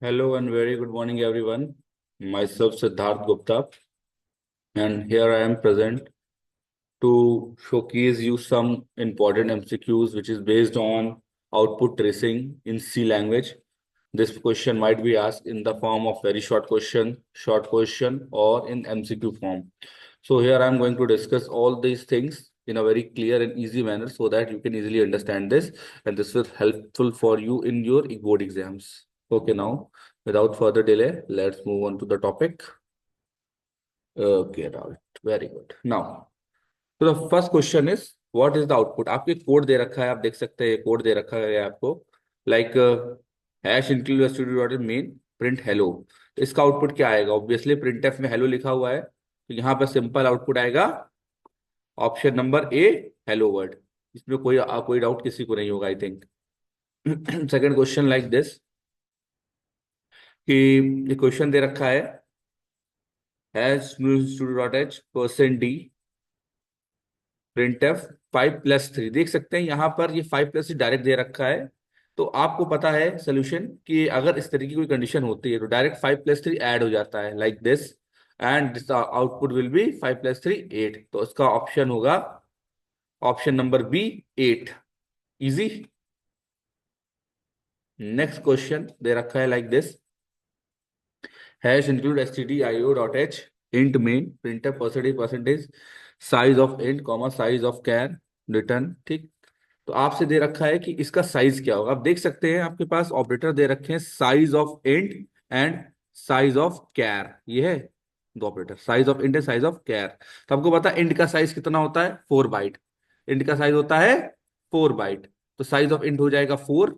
Hello and very good morning, everyone. Myself Siddharth Gupta, and here I am present to showcase you some important MCQs, which is based on output tracing in C language. This question might be asked in the form of very short question, or in MCQ form. So here I am going to discuss all these things in a very clear and easy manner so that you can easily understand this, and this will helpful for you in your board exams. Okay, now without further delay, let's move on to the topic. Okay, right. Very good. Now, so the first question is, what is the output? आपके code दे रखा है, आप देख सकते हैं code दे रखा है आपको, like hash include studio dot main print hello. इसका आउटपुट क्या आएगा? ऑब्वियसली प्रिंट एफ में हेलो लिखा हुआ है, तो यहाँ पर सिंपल आउटपुट आएगा ऑप्शन नंबर ए, हेलो वर्ड। इसमें कोई डाउट किसी को नहीं होगा, I think. Second question like this, कि ये क्वेश्चन दे रखा है hash studio dot H percent D print F 5+3। देख सकते हैं यहाँ पर ये 5+3 डायरेक्ट दे रखा है, तो आपको पता है सोल्यूशन कि अगर इस तरीके की कोई कंडीशन होती है तो डायरेक्ट 5+3 ऐड हो जाता है like this, and this output will be 5+3 8। तो इसका ऑप्शन होगा option number B, 8। Easy. Next question दे रखा है like this, hash include stdio dot H int main print F percentage size of int comma size of char return. ठीक, तो आपसे दे रखा है कि इसका साइज क्या होगा। आप देख सकते हैं आपके पास ऑपरेटर दे रखे हैं, size of int and size of char. ये है दो operator, size of int and size of char. तो आपको पता है इंट का साइज कितना होता है? 4 बाइट। इंट का साइज होता है 4 बाइट, तो साइज ऑफ इंट हो जाएगा 4।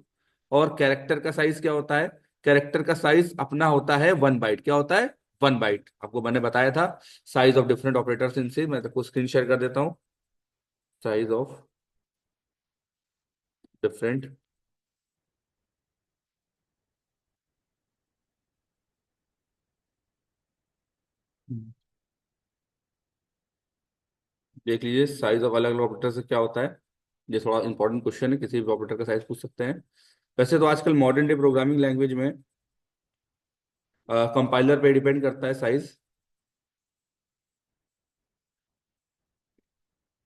और कैरेक्टर का साइज क्या होता है? कैरेक्टर का साइज अपना होता है 1 बाइट। क्या होता है? 1 बाइट। आपको मैंने बताया था साइज ऑफ डिफरेंट ऑपरेटर्स इनसे। मैं आपको स्क्रीन शेयर कर देता हूँ। साइज ऑफ डिफरेंट देख लीजिए, साइज ऑफ अलग अलग ऑपरेटर से क्या होता है। ये थोड़ा इंपॉर्टेंट क्वेश्चन है, किसी भी ऑपरेटर का साइज पूछ सकते हैं। वैसे तो आजकल मॉडर्न डे प्रोग्रामिंग लैंग्वेज में कंपाइलर पे डिपेंड करता है size.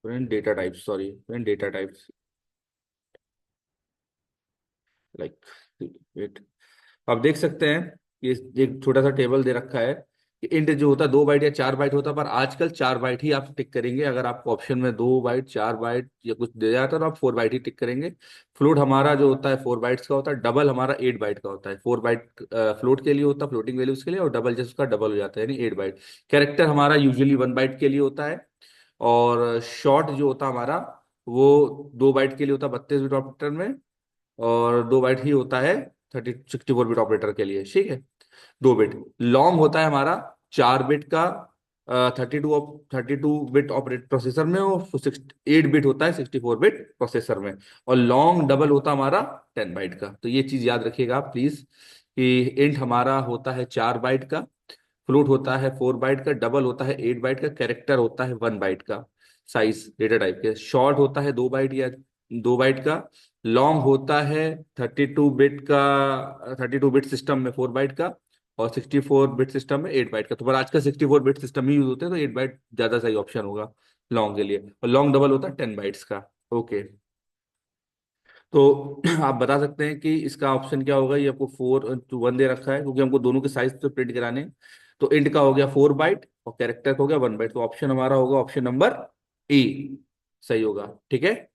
Data types, sorry, data types like wait. आप देख सकते हैं ये एक छोटा सा टेबल दे रखा है कि इंट जो होता है 2 बाइट या 4 बाइट होता है, पर आजकल 4 बाइट ही आप टिक करेंगे। अगर आपको ऑप्शन में 2 बाइट, 4 बाइट या कुछ दे जाता है तो आप 4 बाइट ही टिक करेंगे। फ्लोट हमारा जो होता है 4 बाइट्स का होता है, डबल हमारा 8 बाइट का होता है। 4 बाइट फ्लोट के लिए होता है, फ्लोटिंग वैल्यूज के लिए, और डबल जैसे उसका डबल हो जाता है, यानी 8 बाइट। कैरेक्टर हमारा यूजुअली 1 बाइट के लिए होता है, और शॉर्ट जो होता है हमारा वो 2 बाइट के लिए होता है 32 बिट ऑपरेटर में, और 2 बाइट ही होता है 64 बिट ऑपरेटर के लिए। ठीक है, 2 बिट। लॉन्ग होता है हमारा 4 बिट का 32 बिट ऑपरेट प्रोसेसर में, और 8 बिट होता है 64 बिट प्रोसेसर में। और लॉन्ग डबल होता है हमारा 10 बाइट का। तो ये चीज याद रखिएगा प्लीज, कि इंट हमारा होता है 4 बाइट का, फ्लोट होता है 4 बाइट का, डबल होता है 8 बाइट का, कैरेक्टर होता है 1 बाइट का। साइज डेटा टाइप के शॉर्ट होता है 2 बाइट या 2 बाइट का। लॉन्ग होता है 32 बिट का, 32 बिट सिस्टम में 4 बाइट का, और 64 बिट सिस्टम में 8 बाइट का। तो पर आजकल 64 बिट सिस्टम ही यूज होते हैं, तो 8 बाइट ज्यादा सही ऑप्शन होगा लॉन्ग के लिए। और लॉन्ग डबल होता है 10 बाइट्स का। ओके, तो आप बता सकते हैं कि इसका ऑप्शन क्या होगा। ये आपको 4:1 दे रखा है, क्योंकि हमको दोनों के साइज तो प्रिंट कराने हैं। तो इंट का हो गया 4 बाइट और कैरेक्टर का हो गया 1 बाइट। तो ऑप्शन हमारा होगा ऑप्शन नंबर ए, सही होगा। ठीक है।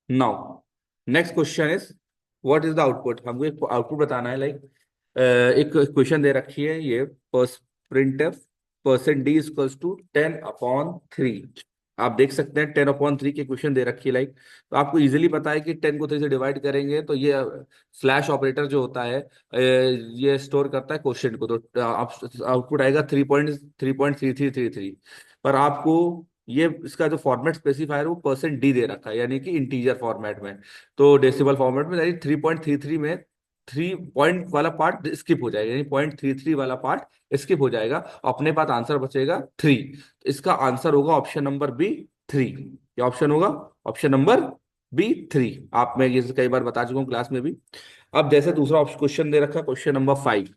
Now next question is, what is the output. हमको एक आउटपुट बताना है। लाइक एक क्वेश्चन दे रखी है, ये print percent D equals to 10/3। आप देख सकते हैं 10/3 की क्वेश्चन दे रखी है। लाइक, तो आपको इजीली पता है कि 10 को 3 से डिवाइड करेंगे तो ये स्लैश ऑपरेटर जो होता है ये स्टोर करता है क्वेश्चन को। तो आउटपुट आएगा 3.3333। पर आपको ये इसका जो फॉर्मेट स्पेसिफायर वो परसेंट डी दे रखा है, यानी कि इंटीजर फॉर्मेट में। तो डेसिमल फॉर्मेट में, यानी 3.33 में 3 पॉइंट वाला पार्ट स्किप हो जाएगा, यानी 0.33 वाला पार्ट स्किप हो जाएगा। अपने पास आंसर बचेगा 3। इसका आंसर होगा ऑप्शन नंबर बी, 3। क्या ऑप्शन होगा? Option number B3। आप, मैं ये कई बार बता चुका हूँ क्लास में भी। अब जैसे दूसरा ऑप्शन क्वेश्चन दे रखा है, क्वेश्चन नंबर 5।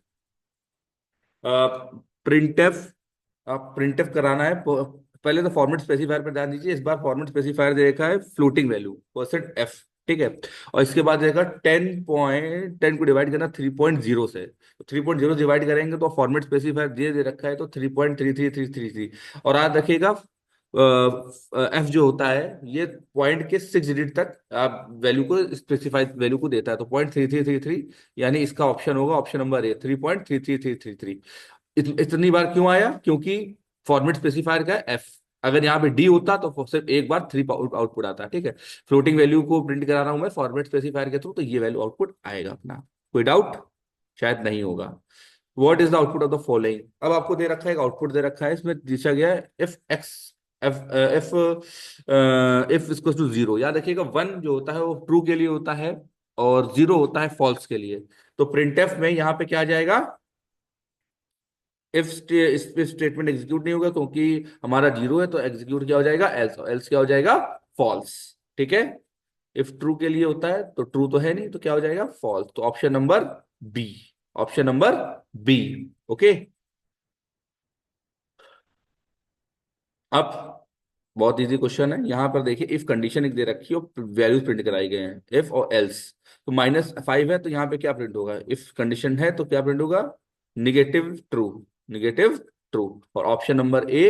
प्रिंटफ, आप प्रिंटफ कराना है। पहले तो फॉर्मेट स्पेसिफायर पर ध्यान दीजिए। इस बार फॉर्मेट स्पेसिफायर दे रखा है फ्लोटिंग वैल्यू परसेंट एफ, ठीक है। और इसके बाद रहेगा 10 को डिवाइड करना 3.0 से। तो 3.0 डिवाइड करेंगे तो फॉर्मेट स्पेसिफायर दे रखा है तो 3.33333। और याद रखिएगा एफ जो होता है ये पॉइंट के 6 डिजिट तक आप वैल्यू को, स्पेसिफाइड वैल्यू को देता है। तो 0.3333, यानी इसका ऑप्शन होगा ऑप्शन नंबर ए, 3.33333। इतनी बार क्यों आया? क्योंकि फॉर्मेट स्पेसिफायर का एफ। अगर यहाँ पे डी होता तो सिर्फ एक बार 3 आउटपुट आता, ठीक है। फ्लोटिंग वैल्यू को प्रिंट करा रहा हूं मैं फॉर्मेट स्पेसिफायर के थ्रू, तो ये वैल्यू आउटपुट आएगा अपना। कोई डाउट? शायद नहीं होगा। What is the output of the following? अब आपको दे रखा है, एक आउटपुट दे रखा है, इसमें दिया गया है if x, F F if इसको टू जीरो। याद रखिएगा 1 जो होता है वो ट्रू के लिए होता है और 0 होता है फॉल्स के लिए। तो प्रिंटफ में यहाँ पे क्या आ जाएगा? इफ स्टेटमेंट एग्जीक्यूट नहीं होगा क्योंकि हमारा 0 है, तो एग्जीक्यूट क्या हो जाएगा? एल्स। एल्स क्या हो जाएगा? फॉल्स, ठीक है। इफ ट्रू के लिए होता है तो ट्रू तो है नहीं, तो क्या हो जाएगा? फॉल्स। तो option number B, option number B. Okay. अब बहुत इजी क्वेश्चन है। यहाँ पर देखिए, इफ कंडीशन एक दे रखी है और वैल्यूज प्रिंट कराई गए हैं, इफ और एल्स। तो -5 है तो यहाँ पे क्या प्रिंट होगा? इफ कंडीशन है तो क्या प्रिंट होगा? Negative true, negative true. और ऑप्शन नंबर ए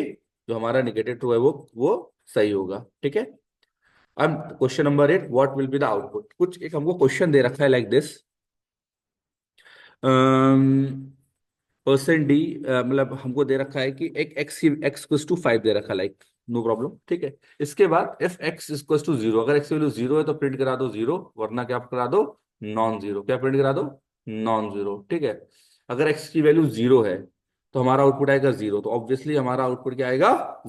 जो हमारा निगेटिव ट्रू है वो सही होगा, ठीक है। अब question number 8, what will be the output? कुछ एक हमको क्वेश्चन दे रखा है लाइक दिस। परसेंट डी, मतलब हमको दे रखा है कि एक x=5 दे रखा है, लाइक नो प्रॉब्लम, ठीक है। इसके बाद इफ x=0, अगर x की वैल्यू 0 है तो प्रिंट करा दो 0, वरना क्या करा दो? Non zero. क्या प्रिंट करा दो? नॉन जीरो, ठीक है। अगर x की वैल्यू 0 है तो हमारा आउटपुट आएगा 0, तो ऑब्वियसली हमारा आउटपुट क्या आएगा?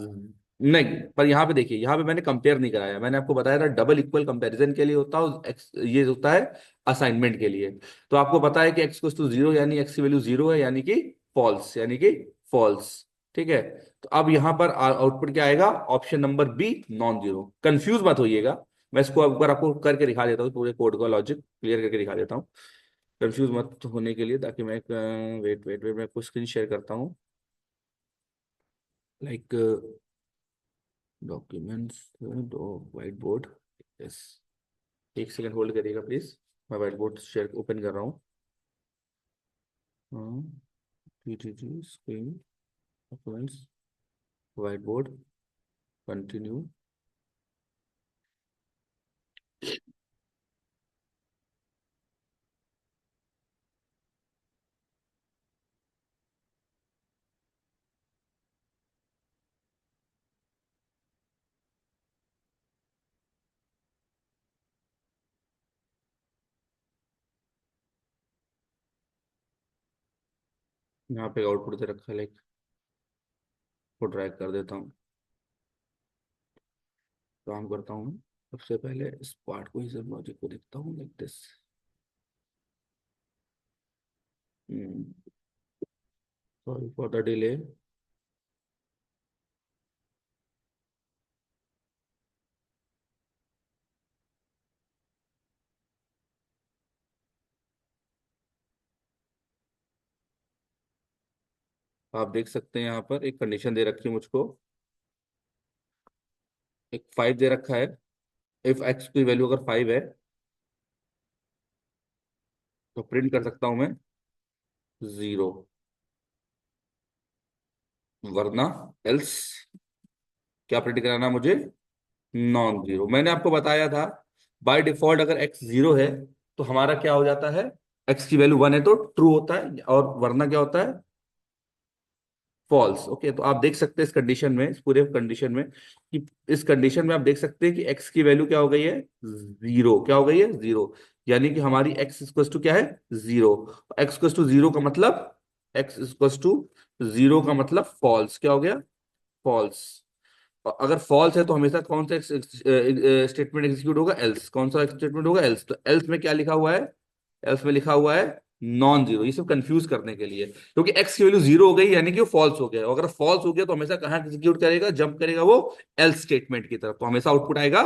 नहीं। पर यहाँ पे देखिए, यहाँ पे मैंने कंपेयर नहीं कराया। मैंने आपको बताया था डबल इक्वल कंपैरिजन के लिए होता है ये होता है असाइनमेंट के लिए। तो आपको पता है कि x=0 यानी x की वैल्यू 0 है, यानी कि फॉल्स, यानी कि फॉल्स, ठीक है। तो अब यहाँ पर आउटपुट क्या आएगा? Option number B, non zero. Confuse मत होइएगा, मैं इसको एक बार आपको करके दिखा देता हूँ, पूरे कोड का लॉजिक क्लियर करके दिखा देता हूँ कंफ्यूज मत होने के लिए, ताकि मैं वेट वेट वेट मैं आपको स्क्रीन शेयर करता हूँ। Like documents, white board. Yes, एक सेकंड होल्ड करिएगा प्लीज। मैं व्हाइट बोर्ड शेयर ओपन कर रहा हूँ। PTT screen, documents, white board, continue. यहाँ पे आउटपुट दे रखा है, लाइक को ड्रैग कर देता हूँ, काम करता हूँ। सबसे पहले इस पार्ट को, इस लॉजिक को देखता हूँ like this. Sorry for the delay. आप देख सकते हैं यहाँ पर एक कंडीशन दे रखी है मुझको, एक 5 दे रखा है। इफ एक्स की वैल्यू अगर 5 है तो प्रिंट कर सकता हूं मैं 0, वरना एल्स क्या प्रिंट कराना मुझे? Non zero. मैंने आपको बताया था बाय डिफॉल्ट अगर एक्स 0 है तो हमारा क्या हो जाता है? एक्स की वैल्यू 1 है तो ट्रू होता है, और वरना क्या होता है? फॉल्स। ओके, तो आप देख सकते हैं इस कंडीशन में, इस पूरे कंडीशन में, कि इस कंडीशन में आप देख सकते हैं कि एक्स की वैल्यू क्या हो गई है? 0। क्या हो गई है? 0। यानी कि हमारी एक्स इक्वल टू क्या है? 0। एक्स इक्वल टू 0 का मतलब, एक्स इक्वल टू 0 का मतलब फॉल्स। क्या हो गया? फॉल्स। अगर फॉल्स है तो हमेशा कौन सा स्टेटमेंट एग्जीक्यूट होगा? एल्स। कौन सा स्टेटमेंट होगा? एल्स। तो एल्स में क्या लिखा हुआ है? एल्स में लिखा हुआ है नॉन जीरो। ये सब कंफ्यूज करने के लिए, क्योंकि एक्स की वैल्यू 0 हो गई यानी कि वो फॉल्स हो गया। अगर फॉल्स हो गया तो हमेशा कहाँ एग्जीक्यूट करेगा? जंप करेगा वो एल्स स्टेटमेंट की तरफ, तो हमेशा आउटपुट आएगा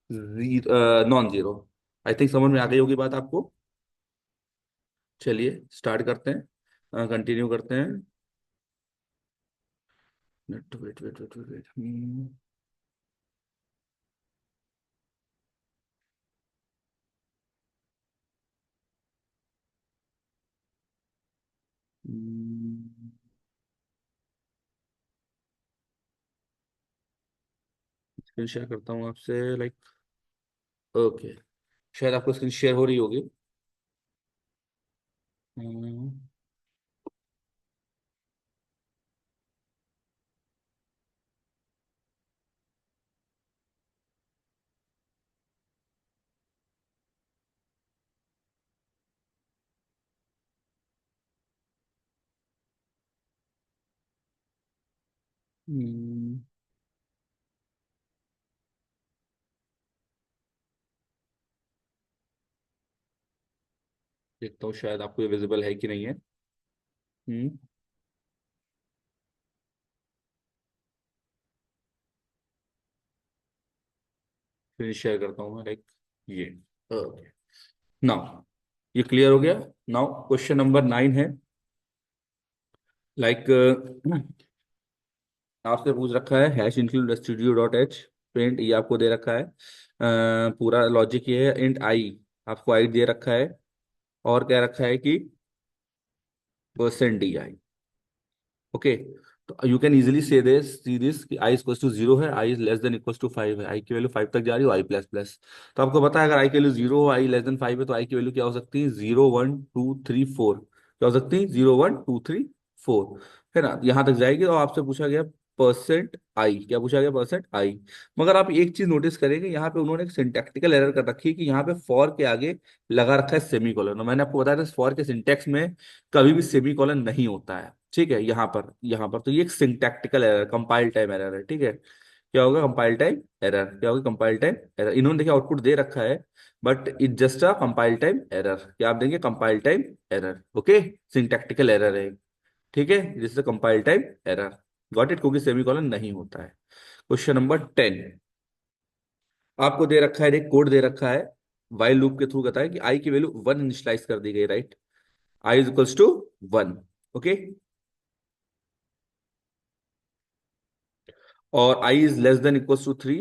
नॉन जीरो। आई थिंक समझ में आ गई होगी बात आपको। चलिए स्टार्ट करते हैं, कंटिन्यू करते हैं। Wait wait wait wait wait. Screen share करता हूँ आपसे, लाइक। ओके, शायद आपको स्क्रीन शेयर हो रही होगी। हम्म, हम्म, देखता हूँ शायद आपको ये विजिबल है कि नहीं है। हम्म। स्क्रीन शेयर करता हूँ मैं, लाइक ये। ओके, नाउ ये क्लियर हो गया। नाउ क्वेश्चन नंबर 9 है, लाइक आपसे पूछ रखा है hash include studio dot H print, ये आपको दे रखा है। पूरा लॉजिक ये है, इंट आई आपको आई दे रखा है, और क्या रखा है कि परसेंट डी आई। ओके, तो you can easily say this see this कि आई इक्वल टू जीरो है, i is less than equal to five है, आई की वैल्यू फाइव तक जा रही हो, आई प्लस प्लस। तो आपको पता है अगर आई की वैल्यू जीरो हो, आई लेस देन फाइव है, तो आई की वैल्यू क्या हो सकती है, zero one two three four. क्या हो सकती है, zero one two three four, है ना, यहाँ तक जाएगी। और आपसे पूछा गया परसेंट आई, क्या पूछा गया, परसेंट आई। मगर आप एक चीज नोटिस करेंगे, यहाँ पे उन्होंने एक सिंटैक्टिकल एरर कर रखी है कि यहाँ पे फॉर के आगे लगा रखा है सेमी कॉलन। मैंने आपको बताया था फॉर के सिंटेक्स में कभी भी सेमी कॉलन नहीं होता है, ठीक है। यहाँ पर तो ये एक syntactical error, compile time error है, ठीक है। क्या होगा, कंपाइल टाइम एरर, क्या होगा, कंपाइल टाइम एरर। इन्होंने देखिए आउटपुट दे रखा है, but it just a compile time error. क्या आप देंगे, compile time error, okay. Syntactical error है, ठीक है, जिससे compile time error. Got it, क्योंकि सेमीकोलन नहीं होता है। क्वेश्चन नंबर 10, आपको दे रखा है, एक कोड दे रखा है, वाइल लूप के थ्रू कहता है कि आई की वैल्यू वन इनिशियलाइज कर दी गई, right. I is equals to one, okay. और i is less than equals to three,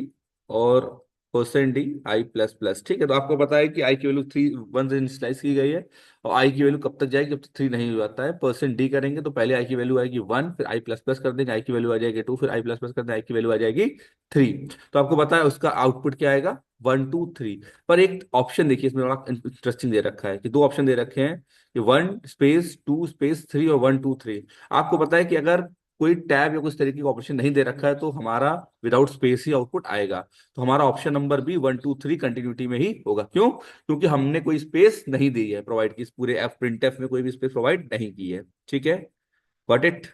और percent d i plus plus, ठीक है। तो आपको पता है कि आई की वैल्यू थ्री वन से इनिशियलाइज की गई है, और आई की वैल्यू कब तक जाएगी, जब तक थ्री नहीं हो जाता है। परसेंट डी करेंगे तो पहले आई की वैल्यू आएगी वन, फिर आई प्लस प्लस कर देंगे, आई की वैल्यू आ जाएगी टू, फिर आई प्लस प्लस कर देंगे, आई की वैल्यू आ जाएगी थ्री। तो आपको पता है उसका आउटपुट क्या आएगा, वन टू थ्री। पर एक ऑप्शन देखिए इसमें बड़ा इंटरेस्टिंग दे रखा है, कि दो ऑप्शन दे रखे हैं, कि one space two space three और वन टू थ्री। आपको पता है कि अगर कोई टैब या कुछ तरीके का ऑप्शन नहीं दे रखा है तो हमारा विदाउट स्पेस ही आउटपुट आएगा। तो हमारा option number B one two three continuity में ही होगा। क्यों, क्योंकि हमने कोई स्पेस नहीं दी है प्रोवाइड की, इस पूरे एफ प्रिंट एफ में कोई भी स्पेस प्रोवाइड नहीं की है, ठीक है। Got it.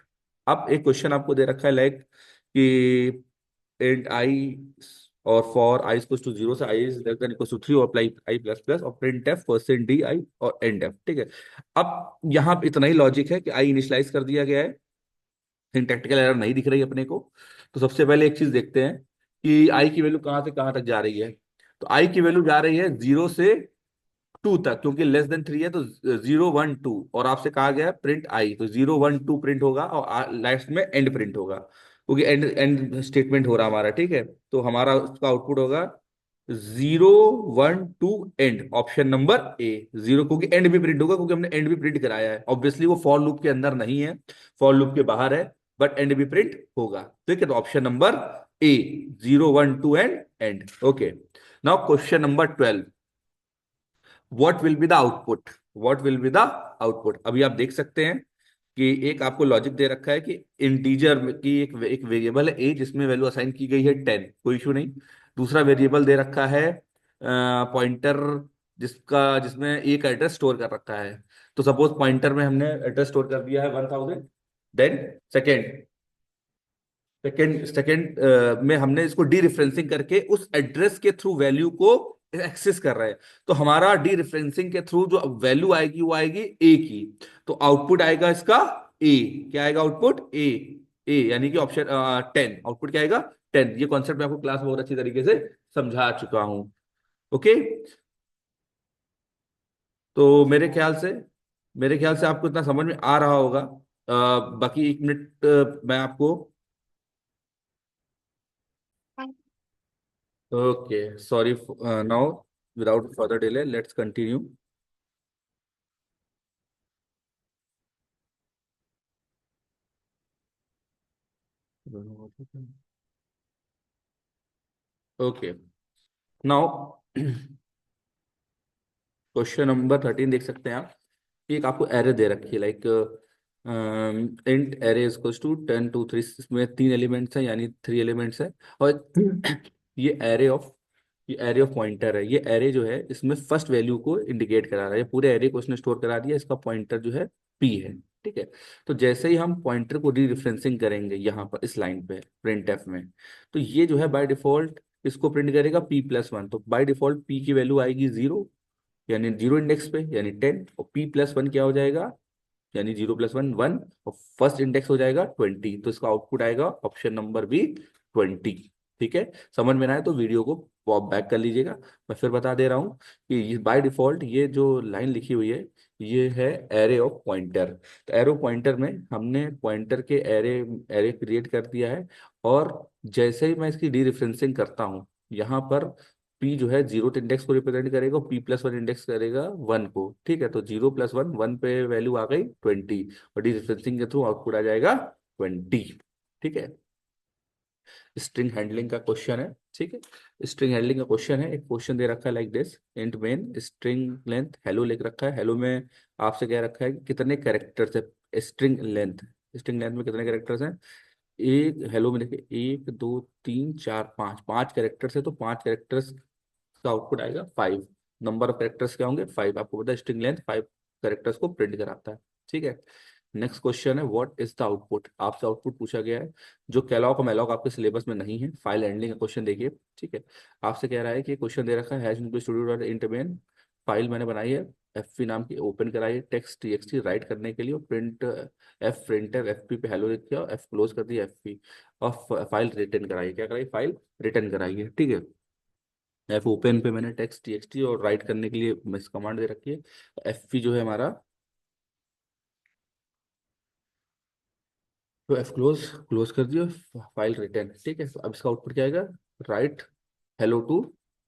अब एक क्वेश्चन आपको दे रखा है, लाइक कि इंट आई और for i equal to zero से i is less than equal to three, और अप्लाई आई प्लस प्लस, और print f percent d i और एंड एफ, ठीक है। अब यहाँ पे इतना ही लॉजिक है कि आई इनिशियलाइज कर दिया गया है, सिंटैक्टिकल एरर नहीं दिख रही है अपने को। तो सबसे पहले एक चीज देखते हैं कि आई की वैल्यू कहाँ से कहाँ तक जा रही है। तो आई की वैल्यू जा रही है जीरो से टू तक, क्योंकि लेस देन थ्री है, तो जीरो वन टू, और आपसे कहा गया है प्रिंट आई, तो जीरो वन टू प्रिंट होगा, और लास्ट में एंड प्रिंट होगा, क्योंकि एंड एंड स्टेटमेंट हो रहा हमारा, ठीक है। तो हमारा उसका आउटपुट होगा zero one two and, option number A zero, क्योंकि एंड भी प्रिंट होगा, क्योंकि हमने एंड भी प्रिंट कराया है। ऑब्वियसली वो फॉर लूप के अंदर नहीं है, फॉर लूप के बाहर है, बट एंड भी प्रिंट होगा, ठीक है। तो option number A, zero one two and, okay. Now question number 12, what will be the output, what will be the output. अभी आप देख सकते हैं कि एक आपको लॉजिक दे रखा है कि इंटीजर की एक वेरिएबल है ए, जिसमें वैल्यू असाइन की गई है 10, कोई इशू नहीं। दूसरा वेरिएबल दे रखा है पॉइंटर, जिसमें एक एड्रेस स्टोर कर रखा है। तो सपोज पॉइंटर में हमने एड्रेस स्टोर कर दिया है 1000। देन सेकेंड सेकेंड सेकेंड में हमने इसको डी रिफरेंसिंग करके उस एड्रेस के थ्रू वैल्यू को एक्सेस कर रहे हैं। तो हमारा डी रिफरेंसिंग के थ्रू जो वैल्यू आएगी वो आएगी ए की। तो आउटपुट आएगा इसका ए, क्या आएगा आउटपुट, ए। ए यानी कि ऑप्शन 10, आउटपुट क्या आएगा 10। ये कॉन्सेप्ट मैं आपको क्लास में बहुत अच्छी तरीके से समझा चुका हूं। ओके। तो मेरे ख्याल से आपको इतना समझ में आ रहा होगा। बाकी 1 मिनट मैं आपको। Okay, sorry. Now without further delay let's continue. Okay, now question number 13 देख सकते हैं आप। एक आपको एरे दे रखी है, like int array equals to 10 2 3। इसमें 3 एलिमेंट्स हैं, यानी 3 एलिमेंट्स है। और ये एरे ऑफ ये एरे ऑफ पॉइंटर है। ये एरे जो है इसमें फर्स्ट वैल्यू को इंडिकेट करा रहा है। ये पूरे एरे को इसने स्टोर करा दिया। इसका पॉइंटर जो है पी है। ठीक है। तो जैसे ही हम पॉइंटर को री रेफरेंसिंग करेंगे यहाँ पर इस लाइन पे प्रिंट एफ में, तो ये जो है बाय डिफॉल्ट इसको प्रिंट करेगा p+1। तो बाय डिफॉल्ट p की वैल्यू आएगी 0, यानी 0 इंडेक्स पे, यानी 10। और p+1 क्या हो जाएगा, यानी 0+1 1। और फर्स्ट इंडेक्स हो जाएगा 20। तो इसका आउटपुट आएगा ऑप्शन नंबर बी, 20। ठीक है। समझ में ना आए तो वीडियो को पॉप बैक कर लीजिएगा। मैं फिर बता दे रहा हूँ कि बाय डिफॉल्ट ये जो लाइन लिखी हुई है ये है एरे ऑफ पॉइंटर। तो एरो पॉइंटर में हमने पॉइंटर के एरे एरे क्रिएट कर दिया है। और जैसे ही मैं इसकी डी रेफरेंसिंग करता हूँ, यहाँ पर पी जो है 0 इंडेक्स को रिप्रेजेंट करेगा, p+1 इंडेक्स करेगा 1 को। ठीक है। तो 0+1 1 पे वैल्यू आ गई 20। और डिफरेंसिंग के थ्रू आउटपुट आ जाएगा 20। ठीक है। स्ट्रिंग हैंडलिंग का क्वेश्चन है। ठीक है। स्ट्रिंग हैंडलिंग का क्वेश्चन है। एक क्वेश्चन दे रखा है like this, int main string length hello लिख रखा है। हेलो में आपसे कह रखा है कि कितने कैरेक्टर्स है स्ट्रिंग लेंथ। स्ट्रिंग लेंथ में कितने कैरेक्टर्स हैं। एक हेलो में देखिए, 1 2 3 4 5 5 कैरेक्टर्स है। तो 5 कैरेक्टर्स का आउटपुट आएगा 5। नंबर ऑफ कैरेक्टर्स क्या होंगे, 5। आपको पता है स्ट्रिंग लेंथ 5 कैरेक्टर्स को प्रिंट कराता है। ठीक है। नेक्स्ट क्वेश्चन है, व्हाट इज द आउटपुट। आपसे आउटपुट पूछा गया है। जो कैलॉग और मैलॉग आपके सिलेबस में नहीं है। फाइल हैंडलिंग का क्वेश्चन देखिए। ठीक है। आपसे कह रहा है कि क्वेश्चन दे रखा है hash studio dot int main file मैंने बनाई है, एफ नाम की, ओपन कराई है टेक्स्ट टीएक्सटी राइट करने के लिए। और प्रिंट एफ प्रिंटर एफ पे हेलो लिख दिया और एफ क्लोज कर दिया एफ और फाइल रिटर्न कराई। क्या कराई, फाइल रिटर्न कराई है। ठीक है। एफ ओपन पे मैंने टेक्स्ट टीएक्सटी और राइट करने के लिए मिस कमांड दे रखी है। एफ पी जो है हमारा, तो एफ क्लोज क्लोज कर दिया, फाइल रिटर्न। ठीक है। अब इसका आउटपुट क्या आएगा, write hello to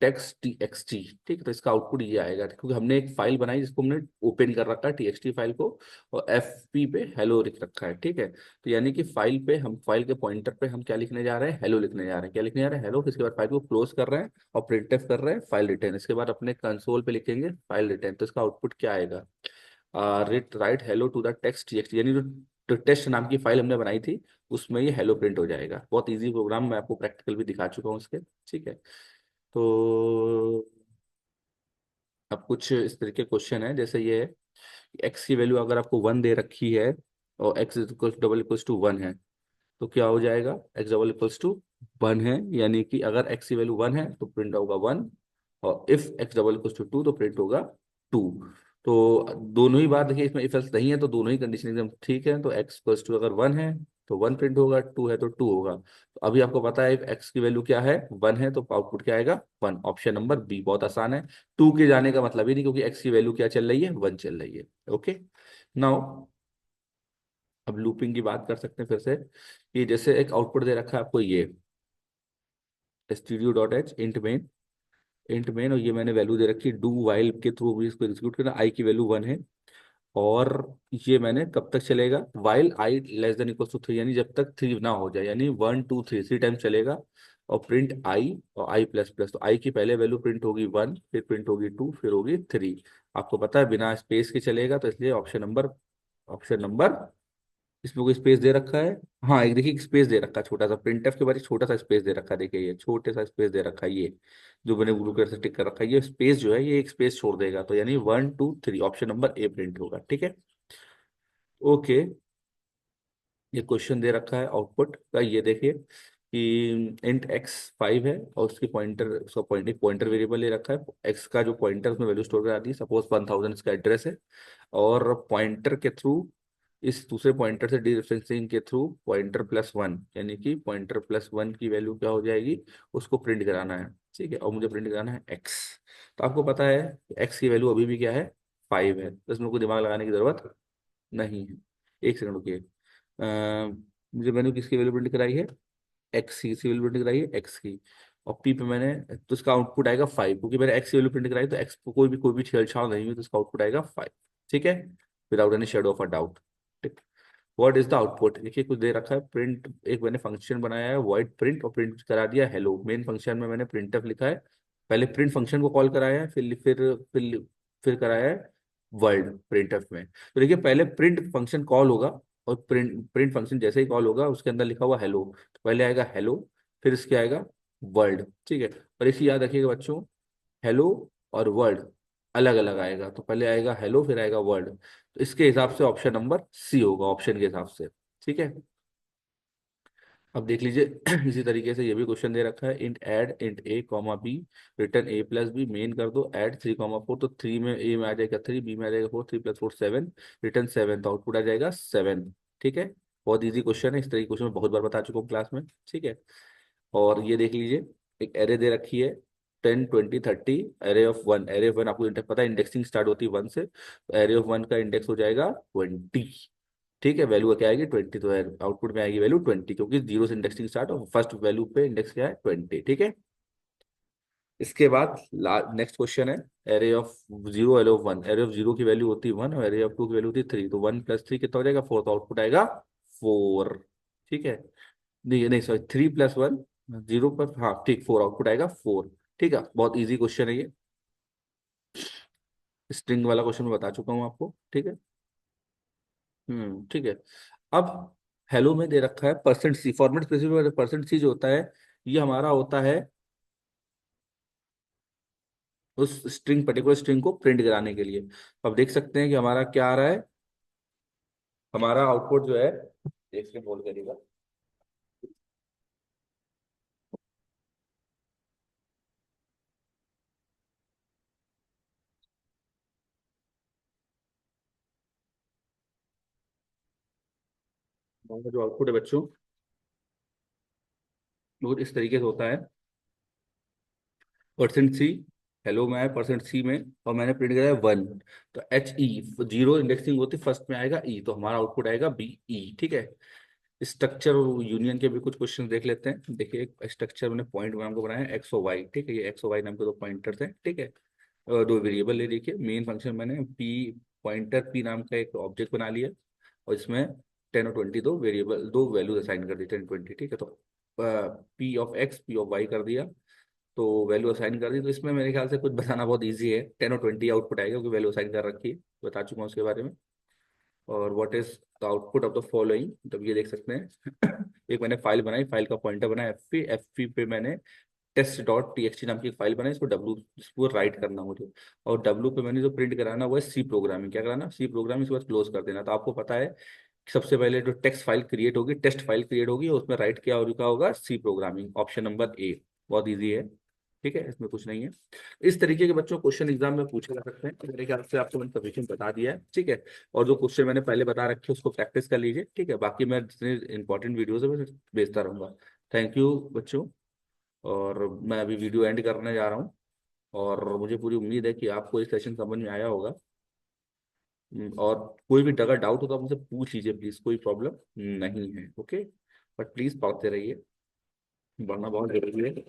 text T X T. ठीक है। तो इसका आउटपुट ये आएगा क्योंकि हमने एक फाइल बनाई जिसको हमने ओपन कर रखा है टीएक्सटी फाइल को, और एफ पी पे हेलो लिख रखा है। ठीक है। तो यानी कि फाइल पे हम फाइल के पॉइंटर पे हम क्या लिखने जा रहे हैं, हेलो लिखने जा रहे हैं। क्या लिखने जा रहे हैं, हेलो। इसके बाद फाइल को क्लोज कर रहे हैं और प्रिंट एफ कर रहे हैं, फाइल रिटर्न। इसके बाद अपने कंसोल पे लिखेंगे फाइल रिटर्न। तो इसका आउटपुट क्या आएगा, writ write hello to the text TXT, यानी जो टेस्ट नाम की फाइल हमने बनाई थी उसमें ये हेलो प्रिंट हो जाएगा। बहुत इजी प्रोग्राम, मैं आपको प्रैक्टिकल भी दिखा चुका हूँ इसके। ठीक है। तो अब कुछ इस तरीके क्वेश्चन है, जैसे ये है एक्स की वैल्यू अगर आपको 1 दे रखी है और एक्स डबल इक्वल्स टू 1 है, तो क्या हो जाएगा, एक्स डबल इक्वल्स टू 1 है, यानी कि अगर एक्स की वैल्यू 1 है तो प्रिंट होगा 1। और if X double equals to 2 तो प्रिंट होगा 2। तो दोनों ही बात देखिए, इसमें इफ एल्स नहीं है तो दोनों ही कंडीशन एकदम ठीक है। तो एक्स प्लस टू अगर 1 है तो 1 प्रिंट होगा, 2 है तो 2 होगा। तो अभी आपको पता है एक्स की वैल्यू क्या है, 1 है, तो आउटपुट क्या आएगा, 1। ऑप्शन नंबर बी बहुत आसान है। 2 के जाने का मतलब ही नहीं, क्योंकि एक्स की वैल्यू क्या चल रही है, 1 चल रही है। ओके। नाउ अब लूपिंग की बात कर सकते हैं फिर से, कि जैसे एक आउटपुट दे रखा है आपको ये studio.h इंट मेन और ये मैंने वैल्यू दे रखी है डू वाइल के थ्रू भी इसको एग्जीक्यूट करना। आई की वैल्यू 1 है। और ये मैंने कब तक चलेगा, while I less than equal to 3, यानी जब तक 3 ना हो जाए, यानी 1 2 3 3 टाइम चलेगा। और प्रिंट आई और आई प्लस प्लस, तो आई की पहले वैल्यू प्रिंट होगी 1, फिर प्रिंट होगी 2, फिर होगी 3। आपको पता है बिना स्पेस के चलेगा, तो इसलिए ऑप्शन नंबर इसमें कोई स्पेस दे रखा है। हाँ, एक देखिए स्पेस दे रखा है छोटा सा, प्रिंट एफ के बाद एक छोटा सा स्पेस दे रखा है। देखिए ये छोटे सा स्पेस दे रखा है, ये जो मैंने ब्लू कलर से टिक कर रखा है, ये स्पेस जो है ये एक स्पेस छोड़ देगा। तो यानी 1 2 3 ऑप्शन नंबर ए प्रिंट होगा। ठीक है। ओके। ये क्वेश्चन दे रखा है आउटपुट का, ये देखिए कि इंट एक्स 5 है और उसकी पॉइंटर उसका पॉइंटर वेरिएबल ले रखा है। एक्स का जो पॉइंटर उसमें वैल्यू स्टोर करा दी, सपोज 1000 इसका एड्रेस है। और पॉइंटर के थ्रू इस दूसरे पॉइंटर से डीरेफरेंसिंग के थ्रू पॉइंटर +1, यानी कि पॉइंटर +1 की वैल्यू क्या हो जाएगी, उसको प्रिंट कराना है। ठीक है, और मुझे प्रिंट कराना है एक्स। तो आपको पता है एक्स की वैल्यू अभी भी क्या है, 5 है, तो इसमें कोई दिमाग लगाने की जरूरत नहीं है। एक सेकंड रुकिए, मुझे मैंने किसकी वैल्यू प्रिंट कराई है, एक्स की वैल्यू प्रिंट कराई है एक्स की, और पी पे मैंने, तो इसका आउटपुट आएगा 5, क्योंकि मैंने एक्स की वैल्यू प्रिंट कराई तो एक्स को कोई भी छेड़छाड़ नहीं हुई, तो इसका आउटपुट आएगा 5। ठीक है, without any shadow of a doubt. ठीक, व्हाट इज द आउटपुट, देखिए कुछ दे रखा है प्रिंट, एक मैंने फंक्शन बनाया है वॉइड प्रिंट, और प्रिंट करा दिया हेलो। मेन फंक्शन में मैंने प्रिंटफ लिखा है, पहले प्रिंट फंक्शन को कॉल कराया है, फिर कराया है वर्ल्ड प्रिंटफ में। तो देखिए पहले प्रिंट फंक्शन कॉल होगा, और प्रिंट प्रिंट फंक्शन जैसे ही कॉल होगा उसके अंदर लिखा हुआ हेलो, तो पहले आएगा हेलो, फिर इसके आएगा वर्ल्ड। ठीक है, और इसी याद रखिएगा बच्चों, हेलो और वर्ल्ड अलग अलग आएगा, तो पहले आएगा हेलो फिर आएगा वर्ल्ड, तो इसके हिसाब से ऑप्शन नंबर सी होगा, ऑप्शन के हिसाब से। ठीक है, अब देख लीजिए इसी तरीके से ये भी क्वेश्चन दे रखा है, इंट ऐड इंट ए कॉमा बी, रिटर्न ए प्लस बी, मेन कर दो ऐड 3 कॉमा 4, तो 3 में ए में आ जाएगा 3, बी में आ जाएगा 4, 3 + 4 7, रिटर्न 7, तो आउटपुट आ जाएगा 7। ठीक है, बहुत इजी क्वेश्चन है, इस तरह के क्वेश्चन मैं बहुत बार बता चुका हूँ क्लास में। ठीक है, और ये देख लीजिए, एक एरे दे रखी है 10 20 30, एरे ऑफ 1, आपको पता है इंडेक्सिंग स्टार्ट होती है 1 से, तो एरे ऑफ 1 का इंडेक्स हो जाएगा 20। ठीक है, वैल्यू क्या आएगी 20, तो आउटपुट में आएगी वैल्यू 20, क्योंकि जीरो से इंडेक्सिंग स्टार्ट और फर्स्ट वैल्यू पे इंडेक्स क्या है 20। ठीक है, इसके बाद नेक्स्ट क्वेश्चन है, array of 1, array of zero की वैल्यू होती है 1 और एरे ऑफ 2 की वैल्यू होती है 3, तो 1 + 3 कितना हो जाएगा 4, तो आउटपुट आएगा 4। ठीक है, नहीं नहीं सॉरी, 3 + 1 जीरो पर, हाँ ठीक 4, आउटपुट आएगा 4। ठीक है, बहुत इजी क्वेश्चन है ये, स्ट्रिंग वाला क्वेश्चन मैं बता चुका हूँ आपको। ठीक है, ठीक है। अब हेलो में दे रखा है %c, फॉर्मेट स्पेसिफाइड %c जो होता है, ये हमारा होता है उस स्ट्रिंग, पर्टिकुलर स्ट्रिंग को प्रिंट कराने के लिए। अब देख सकते हैं कि हमारा क्या आ रहा है, हमारा आउटपुट जो है, एक सेकंड बोल करिएगा, हमारा जो आउटपुट है बच्चों, वो इस तरीके से होता है, %c, हेलो में है %c में, और मैंने प्रिंट कराया 1, तो HE, जीरो इंडेक्सिंग होती फर्स्ट में आएगा E, तो हमारा आउटपुट आएगा BE। ठीक है, स्ट्रक्चर और यूनियन के भी कुछ क्वेश्चन देख लेते हैं। देखिए एक स्ट्रक्चर मैंने पॉइंट नाम को बनाया है एक्स और वाई। ठीक है, ये एक्स और वाई नाम के दो पॉइंटर्स हैं। ठीक है, दो वेरिएबल ले लिखिए, मेन फंक्शन मैंने पी, पॉइंटर पी नाम का एक ऑब्जेक्ट बना लिया, और इसमें 10 और 20 दो वेरिएबल, दो वैल्यूज असाइन कर दी, 10 20। ठीक है, तो P(x) P(y) कर दिया, तो वैल्यू असाइन कर दी, तो इसमें मेरे ख्याल से कुछ बताना बहुत ईजी है, 10 और 20 आउटपुट आएगा, क्योंकि वैल्यू असाइन कर रखी है, बता चुका हूँ उसके बारे में। और what is the output of the following, तब ये देख सकते हैं एक मैंने फाइल बनाई, फाइल का पॉइंटर बनाया एफ पी पे मैंने test.txt नाम की एक फाइल बनाई, इसको डब्लू, इसको राइट करना मुझे, और डब्लू पे मैंने जो प्रिंट कराना वो है सी प्रोग्रामिंग, क्या कराना सी प्रोग्रामिंग, इसके बाद क्लोज कर देना। तो आपको पता है कि सबसे पहले जो टेक्स्ट फाइल क्रिएट होगी, टेस्ट फाइल क्रिएट होगी, और उसमें राइट किया और लिखा होगा C programming, option number A, बहुत ईजी है। ठीक है, इसमें कुछ नहीं है। इस तरीके के बच्चों क्वेश्चन एग्जाम में पूछे जा सकते हैं, तो मेरे ख्याल से आपको मैंने सफिशिएंट बता दिया है। ठीक है, और जो क्वेश्चन मैंने पहले बता रखे उसको प्रैक्टिस कर लीजिए। ठीक है, बाकी मैं जितने इंपॉर्टेंट वीडियोज है मैं भेजता रहूंगा। थैंक यू बच्चों, और मैं अभी वीडियो एंड करने जा रहा हूँ, और मुझे पूरी उम्मीद है कि आपको ये सेशन समझ में आया होगा। और कोई भी अगर डाउट हो तो आप मुझसे पूछ लीजिए प्लीज, कोई प्रॉब्लम नहीं है। ओके, बट प्लीज पढ़ते रहिए, पढ़ना बहुत जरूरी है।